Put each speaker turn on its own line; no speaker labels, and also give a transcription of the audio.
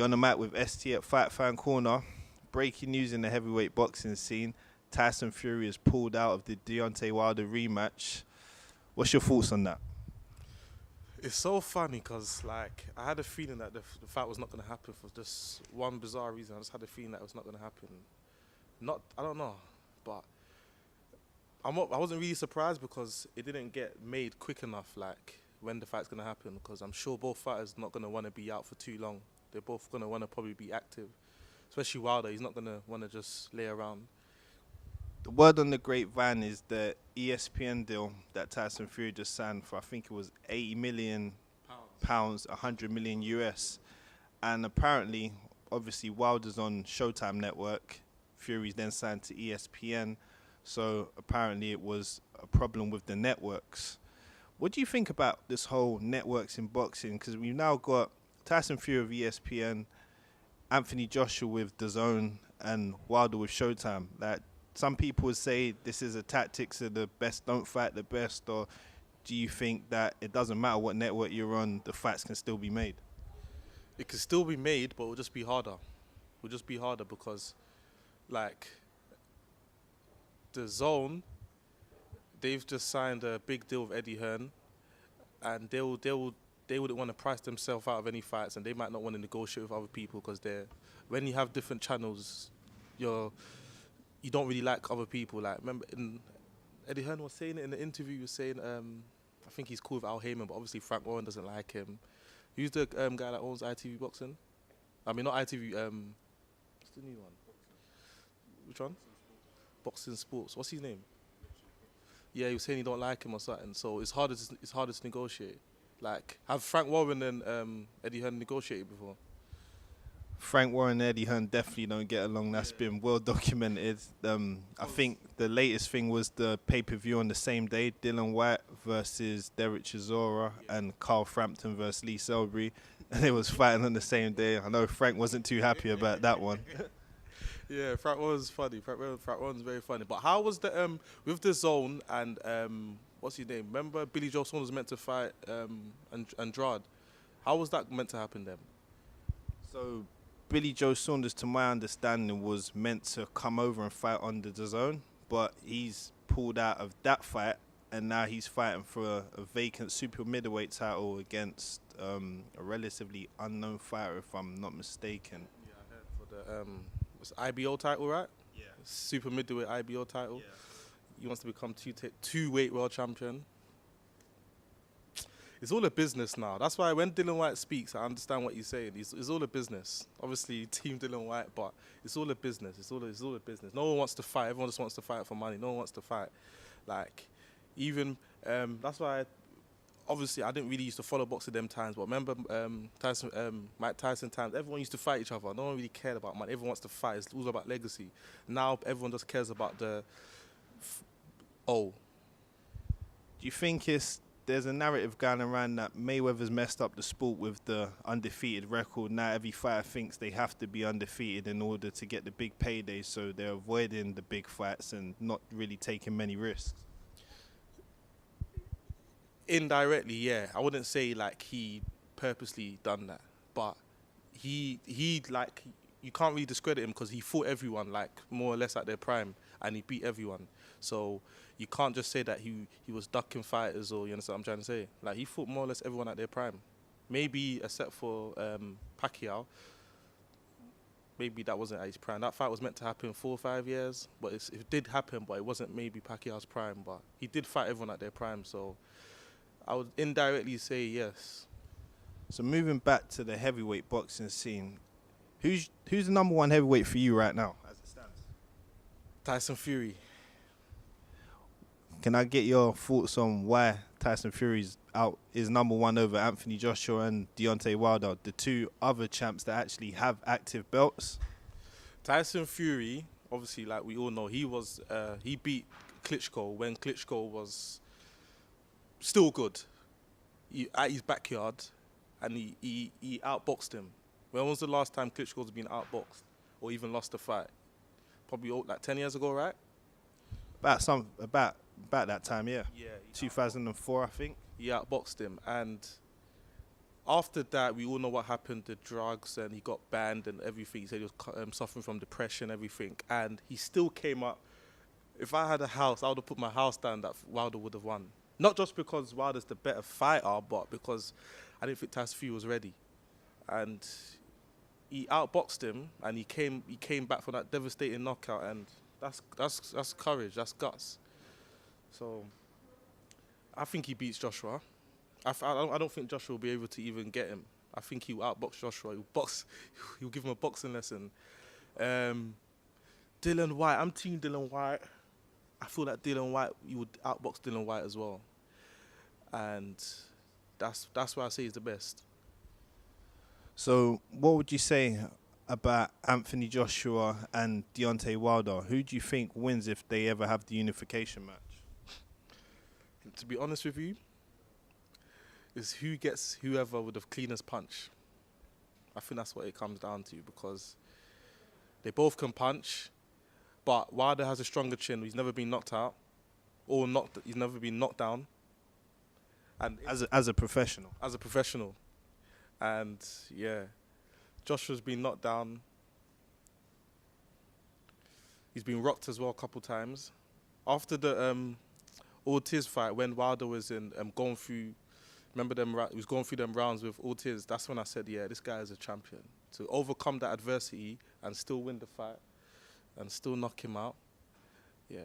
You're on the mic with ST at Fight Fan Corner. Breaking news in the heavyweight boxing scene. Tyson Fury has pulled out of the Deontay Wilder rematch. What's your thoughts on that?
It's so funny because, like, I had a feeling that the fight was not going to happen for just one bizarre reason. I just had a feeling that it was not going to happen. I don't know, but I wasn't really surprised because it didn't get made quick enough, like, when the fight's going to happen, because I'm sure both fighters not going to want to be out for too long. They're both going to want to probably be active, especially Wilder. He's not going to want to just lay around.
The word on the grapevine is the ESPN deal that Tyson Fury just signed for, I think it was 80 million pounds, 100 million US. And apparently, obviously, Wilder's on Showtime Network. Fury's then signed to ESPN. So apparently it was a problem with the networks. What do you think about this whole networks in boxing? Because we've now got Tyson Fury with ESPN, Anthony Joshua with DAZN, and Wilder with Showtime. Like, some people would say this is a tactic so the best don't fight the best, or do you think that it doesn't matter what network you're on, the fights can still be made?
It can still be made, but it will just be harder. It will just be harder because, like, DAZN, they've just signed a big deal with Eddie Hearn, and they wouldn't want to price themselves out of any fights, and they might not want to negotiate with other people because when you have different channels, you don't really like other people. Like, remember, Eddie Hearn was saying it in the interview. He was saying, I think he's cool with Al Heyman, but obviously Frank Warren doesn't like him. Who's the guy that owns ITV Boxing? I mean, not ITV. What's the new one? Which one? Boxing Sports. What's his name? Yeah, he was saying he don't like him or something. So it's harder to negotiate. Like, have Frank Warren and Eddie Hearn negotiated before?
Frank Warren and Eddie Hearn definitely don't get along. That's been well documented. I think the latest thing was the pay-per-view on the same day, Dylan White versus Derek Chisora and Carl Frampton versus Lee Selby. And they was fighting on the same day. I know Frank wasn't too happy about that one.
Yeah, Frank Warren's funny. Frank Warren's very funny. But how was the with the zone and what's his name? Remember Billy Joe Saunders was meant to fight Andrade. How was that meant to happen then?
So Billy Joe Saunders, to my understanding, was meant to come over and fight on the DAZN, but he's pulled out of that fight, and now he's fighting for a vacant super middleweight title against a relatively unknown fighter, if I'm not mistaken.
Yeah, I heard for the it's IBO title, right?
Yeah.
Super middleweight IBO title.
Yeah.
He wants to become two-weight world champion. It's all a business now. That's why when Dylan White speaks, I understand what he's saying. It's all a business. Obviously, Team Dylan White, but it's all a business. It's all a business. No one wants to fight. Everyone just wants to fight for money. No one wants to fight. Like, even that's why. Obviously, I didn't really used to follow boxing them times, but remember Mike Tyson times, everyone used to fight each other. No one really cared about money. Everyone wants to fight. It's all about legacy. Now, everyone just cares about the... Do
you think there's a narrative going around that Mayweather's messed up the sport with the undefeated record? Now every fighter thinks they have to be undefeated in order to get the big paydays, so they're avoiding the big fights and not really taking many risks.
Indirectly, yeah. I wouldn't say like he purposely done that, but he like, you can't really discredit him because he fought everyone like more or less at their prime and he beat everyone. So you can't just say that he was ducking fighters, or you understand what I'm trying to say? Like, he fought more or less everyone at their prime. Maybe except for Pacquiao. Maybe that wasn't at his prime. That fight was meant to happen 4 or 5 years, but it did happen, but it wasn't maybe Pacquiao's prime. But he did fight everyone at their prime, so I would indirectly say yes.
So moving back to the heavyweight boxing scene, who's the number one heavyweight for you right now, as it stands?
Tyson Fury.
Can I get your thoughts on why Tyson Fury's out is number one over Anthony Joshua and Deontay Wilder, the two other champs that actually have active belts?
Tyson Fury, obviously, like we all know, he beat Klitschko when Klitschko was still good at his backyard, and he outboxed him. When was the last time Klitschko's been outboxed or even lost a fight? Probably like 10 years ago, right?
About that time, yeah.
Yeah.
2004, I think.
He outboxed him, and after that, we all know what happened, the drugs, and he got banned and everything. He said he was suffering from depression, everything. And he still came up. If I had a house, I would have put my house down that Wilder would have won. Not just because Wilder's the better fighter, but because I didn't think Tyson Fury was ready. And he outboxed him, and he came back from that devastating knockout, and that's courage, that's guts. So I think he beats Joshua. I don't think Joshua will be able to even get him. I think he'll outbox Joshua. He'll give him a boxing lesson. Dylan White, I'm team Dylan White. I feel like Dylan White, you would outbox Dylan White as well. And that's why I say he's the best.
So what would you say about Anthony Joshua and Deontay Wilder? Who do you think wins if they ever have the unification match?
To be honest with you, is who gets whoever with the cleanest punch. I think that's what it comes down to, because they both can punch, but Wilder has a stronger chin. He's never been knocked out, he's never been knocked down. And
as a professional.
As a professional. And yeah, Joshua's been knocked down. He's been rocked as well a couple times. After the Ortiz fight, when Wilder was in going through, remember he was going through them rounds with Ortiz. That's when I said, yeah, this guy is a champion. To overcome that adversity and still win the fight and still knock him out, yeah.